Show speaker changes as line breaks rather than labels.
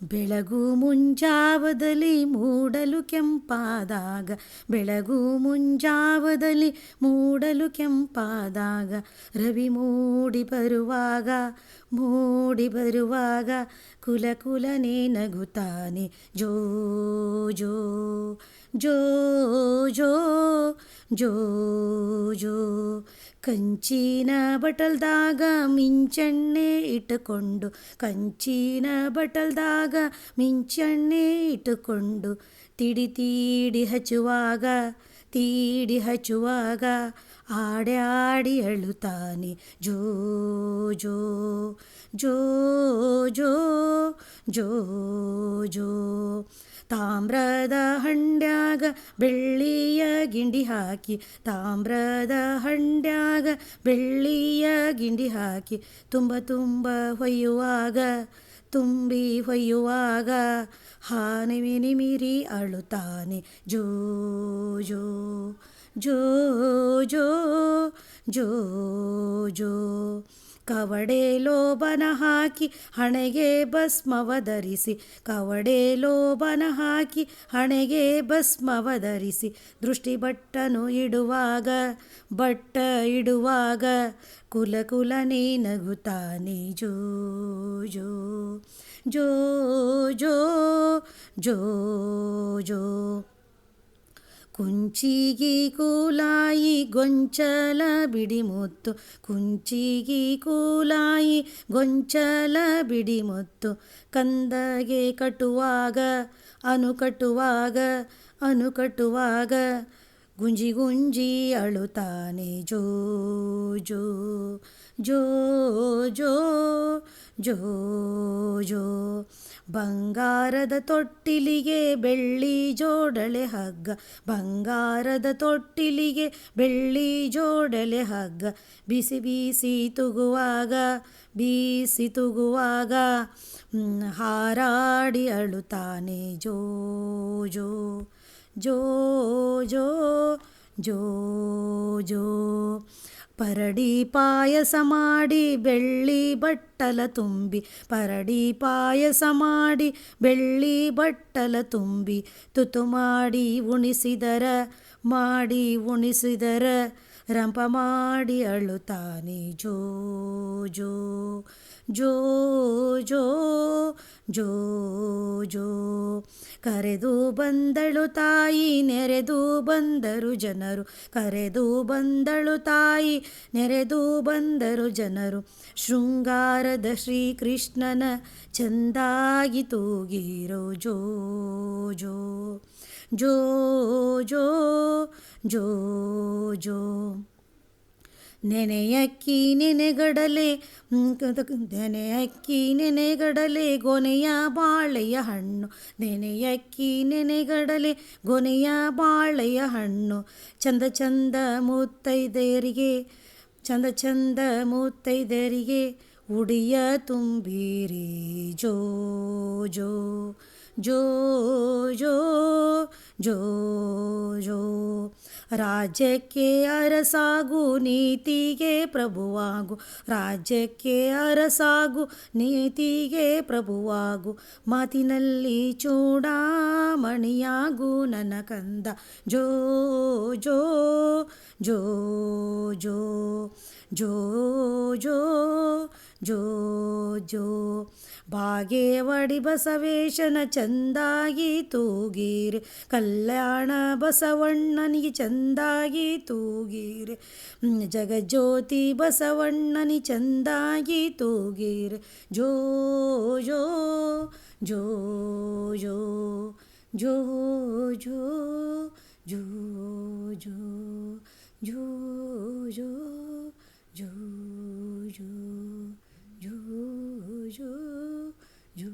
ಬೆಳಗು ಮುಂಜಾವದಲ್ಲಿ ಮೂಡಲು ಕೆಂಪಾದಾಗ, ಬೆಳಗು ಮುಂಜಾವದಲ್ಲಿ ಮೂಡಲು ಕೆಂಪಾದಾಗ, ರವಿ ಮೂಡಿ ಬರುವಾಗ, ಮೂಡಿ ಬರುವಾಗ, ಕುಲ ಕುಲನೆ ನಗುತ್ತಾನೆ ಜೋ ಜೋ ಜೋ ಜೋ ಜೋ ಜೋ. ಕಂಚಿನ ಬಟಲ್ದಾಗ ಮಿಂಚಣ್ಣೆ ಇಟ್ಟುಕೊಂಡು, ಕಂಚಿನ ಬಟಲ್ದಾಗ ಮಿಂಚಣ್ಣೆ ಇಟ್ಟುಕೊಂಡು, ತಿಡಿ ತೀಡಿ ಹಚ್ಚುವಾಗ, ತೀಡಿ ಹಚ್ಚುವಾಗ, ಆಡ್ಯಾಡಿ ಅಳುತ್ತಾನೆ ಜೋ ಜೋ ಜೋ ಜೋ ಜೋ ಜೋ. ತಾಮ್ರದ ಹಂಡ್ಯಾಗ ಬೆಳ್ಳಿಯ ಗಿಂಡಿ ಹಾಕಿ, ತಾಮ್ರದ ಹಂಡ್ಯಾಗ ಬೆಳ್ಳಿಯ ಗಿಂಡಿ ಹಾಕಿ, ತುಂಬ ತುಂಬ ಹೊಯ್ಯುವಾಗ, ತುಂಬಿ ಹೊಯ್ಯುವಾಗ, ಹಾನಿವಿ ನಿಮಿರಿ ಅಳುತ್ತಾನೆ ಜೋ ಜೋ ಜೋ ಜೋ ಜೋ ಜೋ. ಕವಡೆ ಲೋಬನ ಹಾಕಿ ಹಣೆಗೆ ಭಸ್ಮವ ಧರಿಸಿ, ಕವಡೆ ಲೋಬನ ಹಾಕಿ ಹಣೆಗೆ ಭಸ್ಮವ ಧರಿಸಿ, ದೃಷ್ಟಿ ಬಟ್ಟನು ಇಡುವಾಗ, ಬಟ್ಟ ಇಡುವಾಗ, ಕುಲ ಕುಲನೆ ನಗುತ್ತಾನೆ ಜೋ ಜೋ ಜೋ ಜೋ ಜೋ ಜೋ. ಕುಂಚಿಗಿ ಕೂಲಾಯಿ ಗೊಂಚಲ ಬಿಡಿಮುತ್ತು, ಕುಂಚಿಗಿ ಕೂಲಾಯಿ ಗೊಂಚಲ ಬಿಡಿಮುತ್ತು, ಕಂದಗೆ ಕಟ್ಟುವಾಗ, ಅನು ಕಟ್ಟುವಾಗ, ಅನು ಕಟ್ಟುವಾಗ, ಗುಂಜಿ ಗುಂಜಿ ಅಳುತ್ತಾನೆ ಜೋ ಜೋ ಜೋ ಜೋ ಜೋ ಜೋ. ಬಂಗಾರದ ತೊಟ್ಟಿಲಿಗೆ ಬೆಳ್ಳಿ ಜೋಡಳೆ ಹಗ್ಗ, ಬಂಗಾರದ ತೊಟ್ಟಿಲಿಗೆ ಬೆಳ್ಳಿ ಜೋಡಳೆ ಹಗ್ಗ, ಬಿಸಿ ಬೀಸಿ ತೂಗುವಾಗ, ಬೀಸಿ ತೂಗುವಾಗ, ಹಾರಾಡಿ ಅಳುತ್ತಾನೆ ಜೋ ಜೋ ಜೋ ಜೋ ಜೋ ಜೋ. ಪರಡಿ ಪಾಯಸ ಮಾಡಿ ಬೆಳ್ಳಿ ಬಟ್ಟಲ ತುಂಬಿ, ಪರಡಿ ಪಾಯಸ ಮಾಡಿ ಬೆಳ್ಳಿ ಬಟ್ಟಲ ತುಂಬಿ, ತುತು ಮಾಡಿ ಉಣಿಸಿದರ, ಮಾಡಿ ಉಣಿಸಿದರ, ರಂಪ ಮಾಡಿ ಅಳುತ್ತಾನೆ ಜೋ ಜೋ ಜೋ ಜೋ ಜೋ ಜೋ. ಕರೆದು ಬಂದಳು ತಾಯಿ ನೆರೆದು ಬಂದರು ಜನರು, ಕರೆದು ಬಂದಳು ತಾಯಿ ನೆರೆದು ಬಂದರು ಜನರು, ಶೃಂಗಾರದ ಶ್ರೀಕೃಷ್ಣನ ಚಂದಾಗಿ ತೂಗಿರೋ ಜೋ ಜೋ ಜೋ ಜೋ ಜೋ ಜೋ. ನೆನೆಯಕ್ಕಿ ನೆನೆಗಡಲೆ, ನೆನೆಯಕ್ಕಿ ನೆನೆಗಡಲೆ ಗೊನೆಯ ಬಾಳೆಯ ಹಣ್ಣು, ನೆನೆಯಕ್ಕಿ ನೆನೆಗಡಲೆ ಗೊನೆಯ ಬಾಳೆಯ ಹಣ್ಣು, ಚಂದ ಚಂದ ಮುತ್ತೈದೆಯರಿಗೆ, ಚಂದ ಚಂದ ಮುತ್ತೈದೆಯರಿಗೆ, ಉಡಿಯ ತುಂಬಿರಿ ಜೋ ಜೋ ಜೋ ಜೋ ಜೋ ಜೋ. ರಾಜ್ಯಕ್ಕೆ ಅರಸಾಗು ನೀತಿಗೆ ಪ್ರಭುವಾಗು, ರಾಜ್ಯಕ್ಕೆ ಅರಸಾಗು ನೀತಿಗೆ ಪ್ರಭುವಾಗು, ಮಾತಿನಲ್ಲಿ ಚೂಡಾಮಣಿಯಾಗು ನನ್ನ ಕಂದ ಜೋ ಜೋ ಜೋ ಜೋ ಜೋ ಜೋ ಜೋ ಜೋ. ಬಾಗೇವಾಡಿ ಬಸವೇಶನ ಚಂದಾಗಿ ತೂಗಿರೆ, ಕಲ್ಯಾಣ ಬಸವಣ್ಣನಿಗೆ ಚಂದಾಗಿ ತೂಗಿರೆ, ಜಗಜ್ಯೋತಿ ಬಸವಣ್ಣನಿ ಚಂದಾಗಿ ತೂಗಿರೆ ಜೋ ಜೋ ಜೋ ಜೋ ಜೋ ಜೋ ಜೋ ಜೋ ಜೋ ಜೋ ಜೋ ಜೋ ಜೋ ಜೋ ಜೋ.